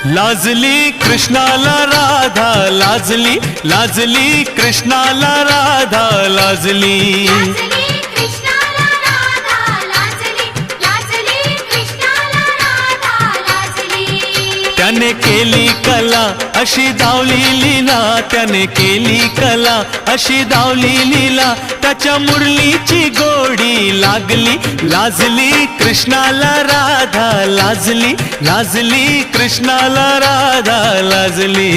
लाजली कृष्णाला राधा लाजली, लाजली कृष्णाला राधा लाजली। त्याने केली कला अशी दावली लीला, त्याने केली कला अशी दावली लीला, त्याच्या मुरलीची गोडी लागली। लाजली कृष्णाला राधा लाजली, लाजली कृष्णाला राधा लाजली।